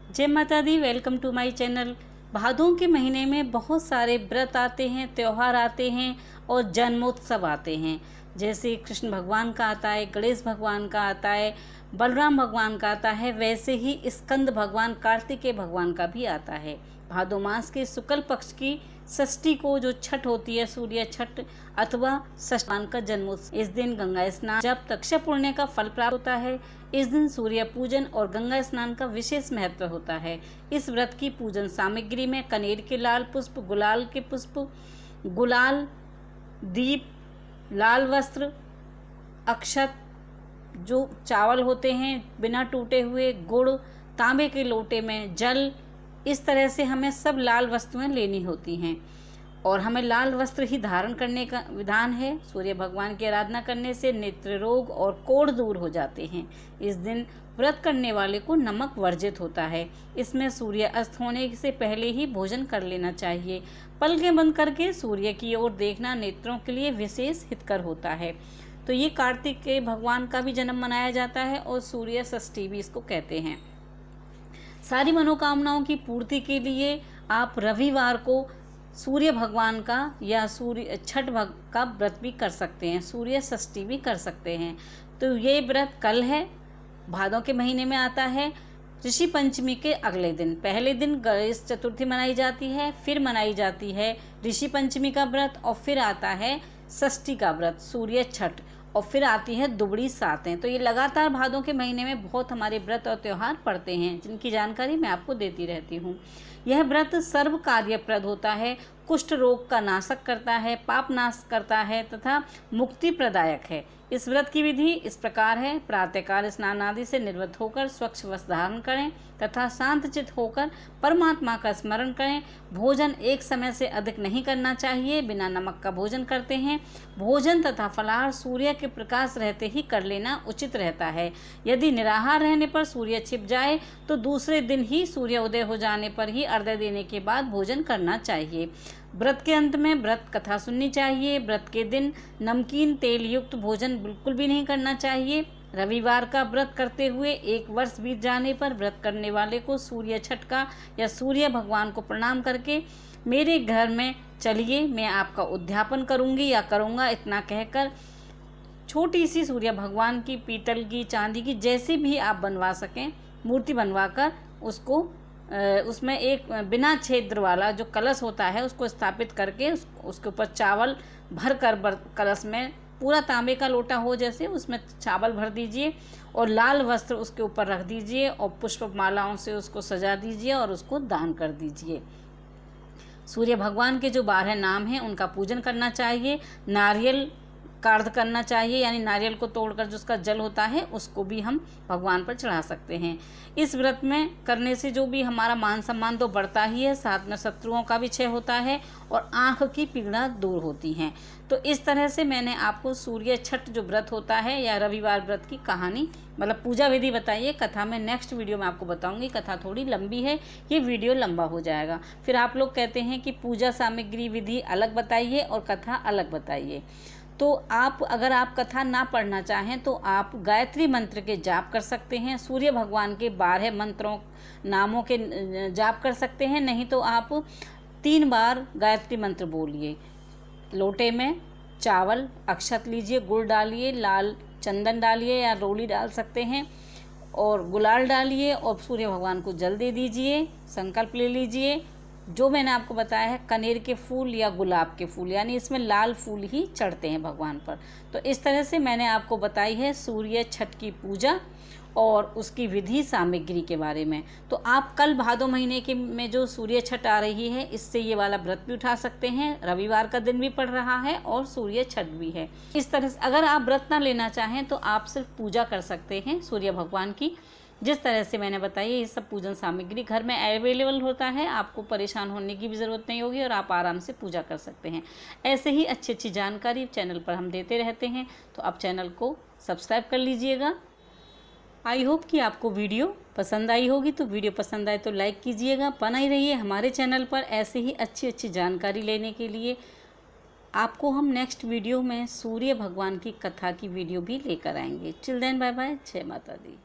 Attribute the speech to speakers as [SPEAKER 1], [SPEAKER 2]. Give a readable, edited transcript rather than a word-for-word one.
[SPEAKER 1] जय माता दी। Welcome to my channel. भादों के महीने में बहुत सारे व्रत आते हैं, त्यौहार आते हैं और जन्मोत्सव आते हैं। जैसे कृष्ण भगवान का आता है, गणेश भगवान का आता है, बलराम भगवान का आता है, वैसे ही स्कंद भगवान कार्तिकेय भगवान का भी आता है। भादो मास के शुक्ल पक्ष की षष्ठी को जो छठ होती है, सूर्य छठ अथवा भगवान का जन्मोत्सव, इस दिन गंगा स्नान जब तक्षय पुण्य का फल प्राप्त होता है। इस दिन सूर्य पूजन और गंगा स्नान का विशेष महत्व होता है। इस व्रत की पूजन सामग्री में कनेर के लाल पुष्प, गुलाल के पुष्प, गुलाल, दीप, लाल वस्त्र, अक्षत, जो चावल होते हैं बिना टूटे हुए, गुड़, तांबे के लोटे में जल, इस तरह से हमें सब लाल वस्तुएं लेनी होती हैं और हमें लाल वस्त्र ही धारण करने का विधान है। सूर्य भगवान की आराधना करने से नेत्र रोग और कोढ़ दूर हो जाते हैं। इस दिन व्रत करने वाले को नमक वर्जित होता है। इसमें सूर्य अस्त होने से पहले ही भोजन कर लेना चाहिए। पलकें बंद करके सूर्य की ओर देखना नेत्रों के लिए विशेष हितकर होता है। तो ये कार्तिकेय भगवान का भी जन्म मनाया जाता है और सूर्य षष्ठी भी इसको कहते हैं। सारी मनोकामनाओं की पूर्ति के लिए आप रविवार को सूर्य भगवान का या सूर्य छठ का व्रत भी कर सकते हैं, सूर्य षष्ठी भी कर सकते हैं। तो ये व्रत कल है, भादों के महीने में आता है। ऋषि पंचमी के अगले दिन, पहले दिन गणेश चतुर्थी मनाई जाती है, फिर मनाई जाती है ऋषि पंचमी का व्रत और फिर आता है षष्ठी का व्रत सूर्य छठ और फिर आती है दुबड़ी सातें। तो ये लगातार भादों के महीने में बहुत हमारे व्रत और त्यौहार पड़ते हैं, जिनकी जानकारी मैं आपको देती रहती हूँ। यह व्रत सर्व कार्यप्रद होता है, कुष्ठ रोग का नाशक करता है, पाप नाश करता है तथा मुक्ति प्रदायक है। इस व्रत की विधि इस प्रकार है। प्रातःकाल स्नान आदि से निवृत्त होकर स्वच्छ वस्त्र धारण करें तथा शांतचित्त होकर परमात्मा का स्मरण करें। भोजन एक समय से अधिक नहीं करना चाहिए। बिना नमक का भोजन करते हैं। भोजन तथा फलाहार सूर्य के प्रकाश रहते ही कर लेना उचित रहता है। यदि निराहार रहने पर सूर्य छिप जाए तो दूसरे दिन ही सूर्य उदय हो जाने पर ही अर्घ्य देने के बाद भोजन करना चाहिए। व्रत के अंत में व्रत कथा सुननी चाहिए। व्रत के दिन नमकीन तेल युक्त भोजन बिल्कुल भी नहीं करना चाहिए। रविवार का व्रत करते हुए 1 वर्ष बीत जाने पर व्रत करने वाले को सूर्य छठ का या सूर्य भगवान को प्रणाम करके मेरे घर में चलिए, मैं आपका उद्यापन करूंगी या करूंगा, इतना कहकर छोटी सी सूर्य भगवान की पीतल की, चांदी की, जैसे भी आप बनवा सकें मूर्ति बनवाकर उसमें एक बिना छिद्र वाला जो कलश होता है उसको स्थापित करके उसके ऊपर चावल भर कर कलश में पूरा तांबे का लोटा हो जैसे उसमें चावल भर दीजिए और लाल वस्त्र उसके ऊपर रख दीजिए और पुष्प मालाओं से उसको सजा दीजिए और उसको दान कर दीजिए। सूर्य भगवान के जो 12 नाम हैं उनका पूजन करना चाहिए। नारियल का अर्घ करना चाहिए, यानी नारियल को तोड़कर जो उसका जल होता है उसको भी हम भगवान पर चढ़ा सकते हैं। इस व्रत में करने से जो भी हमारा मान सम्मान तो बढ़ता ही है, साथ में शत्रुओं का भी क्षय होता है और आँख की पीड़ा दूर होती हैं। तो इस तरह से मैंने आपको सूर्य छठ जो व्रत होता है या रविवार व्रत की कहानी मतलब पूजा विधि बताई है। कथा में नेक्स्ट वीडियो में आपको बताऊंगी। कथा थोड़ी लंबी है, ये वीडियो लंबा हो जाएगा। फिर आप लोग कहते हैं कि पूजा सामग्री विधि अलग बताइए और कथा अलग बताइए। तो अगर आप कथा ना पढ़ना चाहें तो आप गायत्री मंत्र के जाप कर सकते हैं। सूर्य भगवान के 12 मंत्रों नामों के जाप कर सकते हैं। नहीं तो आप 3 बार गायत्री मंत्र बोलिए। लोटे में चावल, अक्षत लीजिए, गुड़ डालिए, लाल चंदन डालिए या रोली डाल सकते हैं और गुलाल डालिए और सूर्य भगवान को जल दे दीजिए। संकल्प ले लीजिए जो मैंने आपको बताया है, कनेर के फूल या गुलाब के फूल, यानी इसमें लाल फूल ही चढ़ते हैं भगवान पर। तो इस तरह से मैंने आपको बताई है सूर्य छठ की पूजा और उसकी विधि सामग्री के बारे में। तो आप कल भादों महीने के में जो सूर्य छठ आ रही है, इससे ये वाला व्रत भी उठा सकते हैं। रविवार का दिन भी पड़ रहा है और सूर्य छठ भी है। इस तरह से अगर आप व्रत ना लेना चाहें तो आप सिर्फ पूजा कर सकते हैं सूर्य भगवान की। जिस तरह से मैंने बताया, ये सब पूजन सामग्री घर में अवेलेबल होता है। आपको परेशान होने की भी ज़रूरत नहीं होगी और आप आराम से पूजा कर सकते हैं। ऐसे ही अच्छी अच्छी जानकारी चैनल पर हम देते रहते हैं, तो आप चैनल को सब्सक्राइब कर लीजिएगा। आई होप कि आपको वीडियो पसंद आई होगी। तो वीडियो पसंद आए तो लाइक कीजिएगा। बने रहिए हमारे चैनल पर ऐसे ही अच्छी अच्छी जानकारी लेने के लिए। आपको हम नेक्स्ट वीडियो में सूर्य भगवान की कथा की वीडियो भी लेकर आएंगे। Till then bye bye. जय माता दी।